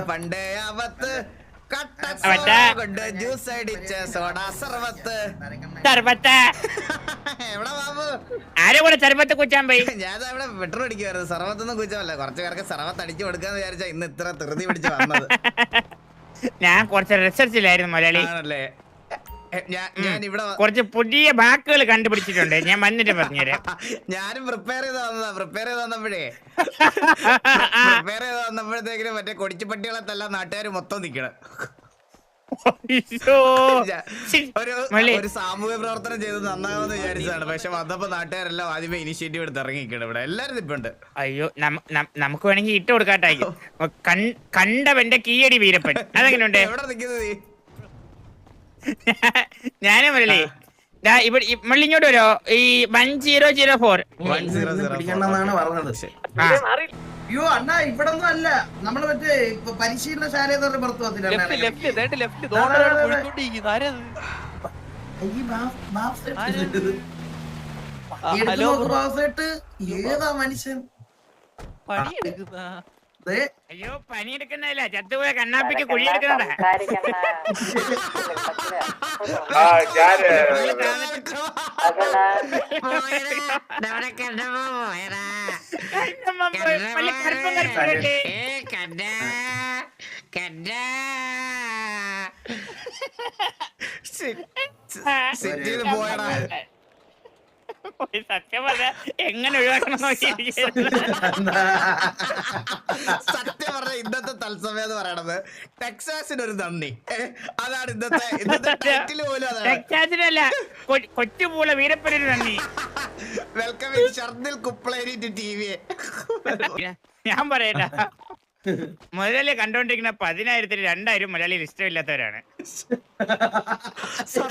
പണ്ടേ അവത്ത് ജ്യൂസ് അടിച്ച സോഡാ സർവത്ത് എവിടെ ബാബു ആരെ കൂടെ സർബത്ത് കുച്ചാൻ പോയി? ഞാൻ അവിടെ പെട്രോൾ അടിക്കുവായിരുന്നു. സർവത്തൊന്നും കുറ്റമല്ല, കുറച്ചു പേർക്ക് സർവത്ത് അടിച്ചു കൊടുക്കാന്ന് വിചാരിച്ചാ ഇന്ന് ഇത്ര ധൃതി പിടിച്ച് വന്നത്. ഞാൻ കുറച്ച് റിസർച്ചിലായിരുന്നു മുരളി. ആണല്ലേ? ഞാൻ ഇവിടെ കുറച്ച് പുതിയ വാക്കുകൾ കണ്ടുപിടിച്ചിട്ടുണ്ട്, ഞാൻ വന്നിട്ട് പറഞ്ഞുതരാം. ഞാനും പ്രിപ്പയർ ചെയ്ത് വന്നപ്പോഴത്തേക്കിനും മറ്റേ കൊടിച്ചുപട്ടികളെ തല്ല നാട്ടുകാർ മൊത്തം നിക്കണം. ഒരു സാമൂഹ്യ പ്രവർത്തനം ചെയ്ത് നന്നാവുമെന്ന് വിചാരിച്ചതാണ്. പക്ഷെ വന്നപ്പോ നാട്ടുകാരെല്ലാം ആദ്യമേ ഇനിഷ്യേറ്റീവ് എടുത്ത് ഇറങ്ങിക്കണം. ഇവിടെ എല്ലാരും ഇപ്പുണ്ട്. അയ്യോ, നമുക്ക് വേണമെങ്കിൽ ഇട്ട് കൊടുക്കാട്ടായി. കണ്ടവന്റെ കീയടി വീരപ്പൻ അതെങ്ങനെയുണ്ട്? എവിടെ നിൽക്കുന്നത്? ഞാനും മുരളി ഇവിടെ മുരളി ഇങ്ങോട്ട് വരോ? ഈ 1004 അയ്യോ അണ്ണാ, ഇവിടൊന്നും അല്ല, നമ്മള് മറ്റേ പരിശീലനശാല പുറത്തു ഏതാ മനുഷ്യൻ? അയ്യോ, പണിയെടുക്കുന്നതല്ല, ചത്തുപോയ കണ്ണാപ്പിക്ക് കുഴിയെടുക്കുന്നതാ. പോയടാ സത്യം പറഞ്ഞ എങ്ങനെ ഒഴിവാക്കണം സത്യം പറഞ്ഞ ഇന്നത്തെ തത്സമയം എന്ന് പറയണത് ടെക്സാസിനൊരു നന്ദി. അതാണ് ഇന്നത്തെ ടൈറ്റിൽ പോലും. ടെക്സാസിനല്ല, കൊച്ചുപൂള വീരപ്പനൊരു നന്ദി. Welcome Shardil Kupleri to TV. ഞാൻ പറയട്ടാ, മുതലേ കണ്ടോണ്ടിരിക്കുന്ന 10,000-ൽ 2,000 മലയാളിയിൽ ഇഷ്ടമില്ലാത്തവരാണ്.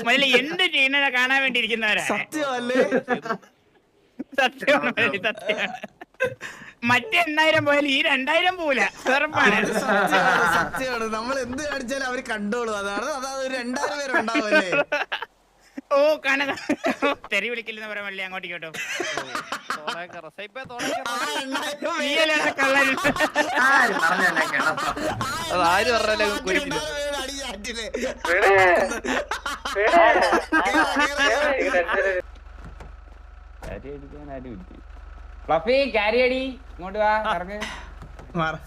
മുതലേ എന്ത് ചെയ്യുന്നത് കാണാൻ വേണ്ടി ഇരിക്കുന്നവരാണ്. സത്യമല്ലേ? സത്യമാണ്, സത്യമാണ്. മറ്റേ 8,000 പോയാലും ഈ 2,000 പോവില്ല. സത്യമാണ്. നമ്മൾ എന്ത് കാണിച്ചാലും അവര് കണ്ടോളൂ. അതാണ് ഒരു 2,000 പേരുണ്ടാവല്ലേ? ഓ കാണാ, തെറി വിളിക്കില്ലെന്ന് പറയാൻ വള്ളി അങ്ങോട്ട് കേട്ടോ.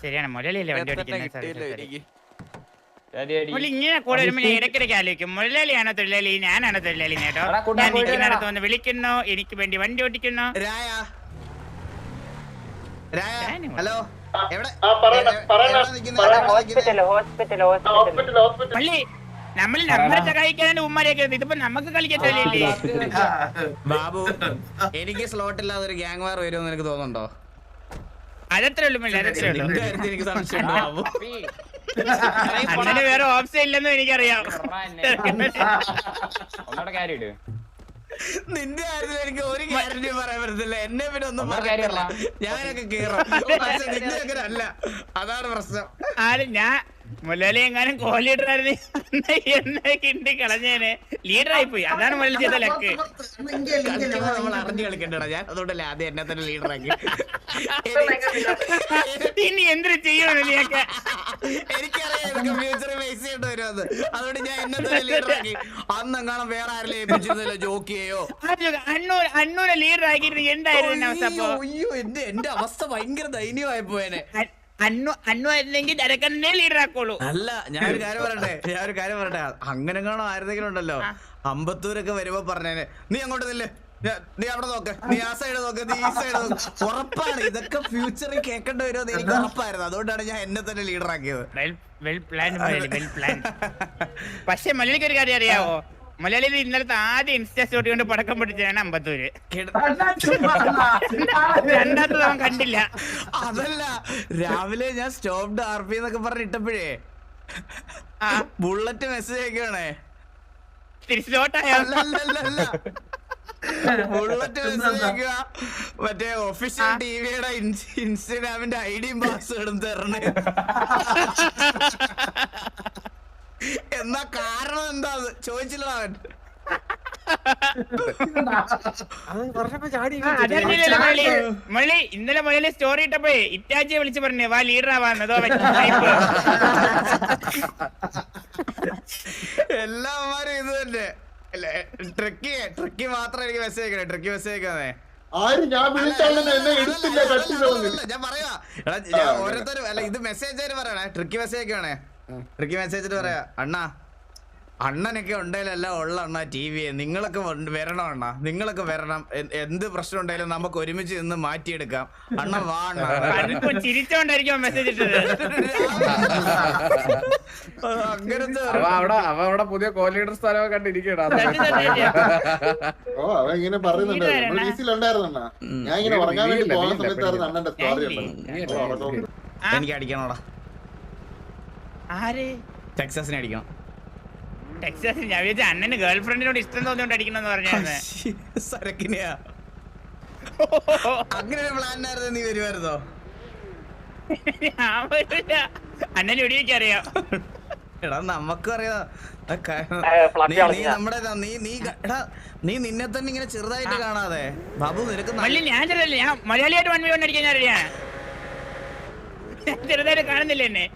ശരിയാണ്, മുരളിയല്ലേ വണ്ടി ഓടിക്കുന്നത്. ഇങ്ങനെ കൂടെ വരുമ്പോൾ ഇടയ്ക്കിടയ്ക്ക് ആലോചിക്കും, മുരളിയാണോ തൊഴിലാളി, ഞാനാണോ തൊഴിലാളി നേട്ടോ? ഞാൻ നിൽക്കുന്നിടത്ത് വന്ന് വിളിക്കുന്നു, എനിക്ക് വേണ്ടി വണ്ടി ഓടിക്കുന്നു. ഹലോ, പള്ളി നമ്മൾ നമ്മളെ സഹായിക്കാനാണ് ഉമ്മാരെയൊക്കെ. ഇതിപ്പോ നമുക്ക് കളിക്കാൻ തൊഴിലല്ലേ ബാബു? എനിക്ക് സ്ലോട്ട് ഇല്ലാതെ ഒരു ഗ്യാങ് വാർ വരുമെന്ന് എനിക്ക് തോന്നുന്നുണ്ടോ? അതത്രേ ഉള്ളൂ, അതത്രേ ഉള്ളൂ. എനിക്ക് സംശയമുണ്ടോ ബാബു? അങ്ങനെ വേറെ ഓപ്ഷൻ ഇല്ലെന്നും എനിക്കറിയാം. നിന്റെ കാര്യത്തിൽ എനിക്ക് ഒരു ഗ്യാരണ്ടി പറയാൻ പറ്റത്തില്ല. എന്നെ പിന്നെ ഒന്നും പറയാറില്ല. ഞാനൊക്കെ കേറും, പക്ഷെ നിന്റെ അങ്ങനെ അല്ല. അതാണ് പ്രശ്നം. ഞാൻ മുരളി എങ്ങാനും കോ ലീഡറായിരുന്നു എന്നെ കിണ്ടി കളഞ്ഞേനെ. ലീഡറായി പോയി, അതാണ് മുരളി ചെയ്ത ലക്ക്. നമ്മൾ അറിഞ്ഞു കളിക്കണ്ടടാ. ഞാൻ അതുകൊണ്ടല്ലേ ആദ്യം എന്നെ തന്നെ ലീഡറാക്കി. ഇനി എന്തിനു ചെയ്യണോ നീയൊക്കെ? എനിക്കറിയാം ഫ്യൂച്ചറിൽ ഫേസ് ചെയ്യേണ്ടി വരുമെന്ന്. അതുകൊണ്ട് ഞാൻ എന്നെ തന്നെ ലീഡറാക്കി. അന്നെങ്ങാനും വേറെ ആരെങ്കിലും ഏൽപ്പിച്ചിരുന്നില്ല, ജോക്കിയെയോ. അന്നൂരെ ലീഡറാക്കിയിരുന്നു എന്തായിരുന്നു അവസ്ഥ? അയ്യോ, എന്റെ അവസ്ഥ ഭയങ്കര ദയനീയമായി പോയേനെ. അന്നു ആയിരുന്നെങ്കിൽ അരക്കണ്ണേ ലീഡർ ആക്കോളൂ. അല്ല, ഞാനൊരു കാര്യം പറയട്ടെ. അങ്ങനെ കാണോ ആരെങ്കിലും ഉണ്ടല്ലോ, അമ്പത്തൂരൊക്കെ വരുമ്പോ പറഞ്ഞേനെ, നീ അങ്ങോട്ട് നില്ലേ, നീ അവിടെ നോക്ക്, നീ ആ സൈഡ് നോക്ക്, നീ ഈ സൈഡ് നോക്ക്. ഉറപ്പാണ് ഇതൊക്കെ ഫ്യൂച്ചറിൽ കേൾക്കേണ്ടി വരുമെന്ന് എനിക്ക് ഉറപ്പായിരുന്നു. അതുകൊണ്ടാണ് ഞാൻ എന്നെ തന്നെ ലീഡർ ആക്കിയത്. പക്ഷെ മലയാളിക്ക് ഒരു കാര്യം അറിയാവോ? മലയാളിയിൽ ഇന്നലത്തെ ആദ്യം ഇൻസ്റ്റാ സ്റ്റോറി കൊണ്ട് പടക്കം പൊട്ടിച്ചാണ് അമ്പത്തൂര്. രണ്ടാമത്തത് അവൻ കണ്ടില്ല. അതല്ല, രാവിലെ ഞാൻ സ്റ്റോപ്ഡ് RP എന്നൊക്കെ പറഞ്ഞിട്ടപ്പോഴേ ബുള്ളറ്റ് മെസ്സേജ് അയക്കണേ. ബുള്ളറ്റ് മെസ്സേജ് അയക്കുക, മറ്റേ ഒഫീഷ്യൽ ടിവിയുടെ ഇൻസ്റ്റാഗ്രാമിന്റെ ഐഡിയും പാസ്വേഡും തരണേ. എന്നാ കാരണം എന്താ ചോദിച്ചില്ല അവൻ. അതറിഞ്ഞില്ലല്ലോ മുരളി. ഇന്നലെ മുരളി സ്റ്റോറി ഇട്ടപ്പോ ഇറ്റാച്ചിയെ വിളിച്ച് പറഞ്ഞു വാ ലീഡർ ആവാന്നതോ എല്ലാവരും ഇത് തന്നെ ട്രിക്കി മാത്രം എനിക്ക് മെസ്സേജ് അയക്കണേ. ട്രിക്കി മെസ്സേജ് അയക്കാതെ ഞാൻ പറയാ ഓരോരുത്തരും അല്ല ഇത് മെസ്സേജ് പറയണേ. ട്രിക്കി മെസ്സേജ് അയക്കണേ. ട്രിക്കി മെസ്സേജിട്ട് പറയാ അണ്ണാ അണ്ണനൊക്കെ ഉണ്ടെങ്കിലല്ല ഉള്ള അണ്ണാ TV നിങ്ങളൊക്കെ വരണം അണ്ണാ. നിങ്ങളൊക്കെ വരണം. എന്ത് പ്രശ്നം ഉണ്ടെങ്കിലും നമുക്ക് ഒരുമിച്ച് നിന്ന് മാറ്റിയെടുക്കാം. അണ്ണ വാ അണ്ണ. ചിരിച്ചോണ്ടായിരിക്കും മെസ്സേജ് ഇട്ടത്. അങ്ങനത്തെ അവിടെ പുതിയ കോലീഡർ സ്ഥലമൊക്കെ കണ്ടിരിക്കടാ. ഓ അവൻ ഇങ്ങനെ പറയുന്നുണ്ട് ഉണ്ടായിരുന്ന ഞാൻ ഇങ്ങനെ ഉറങ്ങാൻ വേണ്ടി പോകുന്ന സമയത്തായിരുന്നു അണ്ണന്റെ സ്റ്റോറി ഉണ്ട്. എനിക്ക് അടിക്കണോടാ. ആര്? ടെക്സാസിനെ അടിക്കണം. ടെക്സാസ് ഞാൻ വിചാരിച്ച അണ്ണന് ഗേൾ ഫ്രണ്ടിനോട് ഇഷ്ടം തോന്നിയോണ്ട് അടിക്കണമെന്ന് പറഞ്ഞായിരുന്നു. സരക്കിനെയാ അങ്ങനെ ഒരു പ്ലാനായിരുന്നു. നീ വരുമായിരുന്നോ? അണ്ണന് വെടിവെക്ക് അറിയാം. എടാ നമുക്കും അറിയാം. നീ നിന്നെ തന്നെ ഇങ്ങനെ ചെറുതായിട്ട് കാണാതെ ബാബു നിനക്ക് ഞാൻ ചെറുതല്ലേ. ഞാൻ മലയാളിയായിട്ട് 1v1 അടിക്കാൻ ഞാൻ റെഡിയാണ്. ചെറുതായിട്ട് കാണുന്നില്ല എന്നെ.